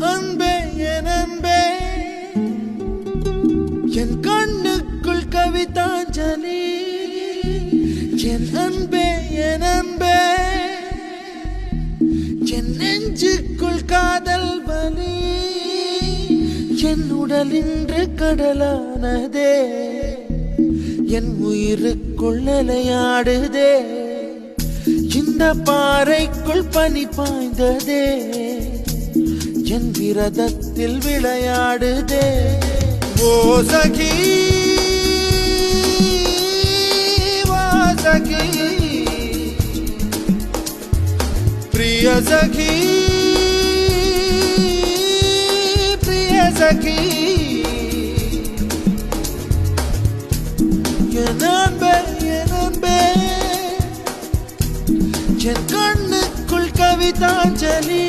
அன்பே என் அன்பே என் கண்ணுக்குள் கவிதாஞ்சலி என் அன்பே என் அன்பே என் நெஞ்சுக்குள் காதல் வலி என் உடல் இன்று கடலானதே என் உயிருக்குள் நிலையாடுதே இந்த பாறைக்குள் பனி பாய்ந்ததே என் விரதத்தில் விளையாடுதே ஓ சகி சகி பிரிய சகி பிரிய சகி என் அன்பே என் அன்பே என் கண்ணுக்குள் கவிதாஞ்சலி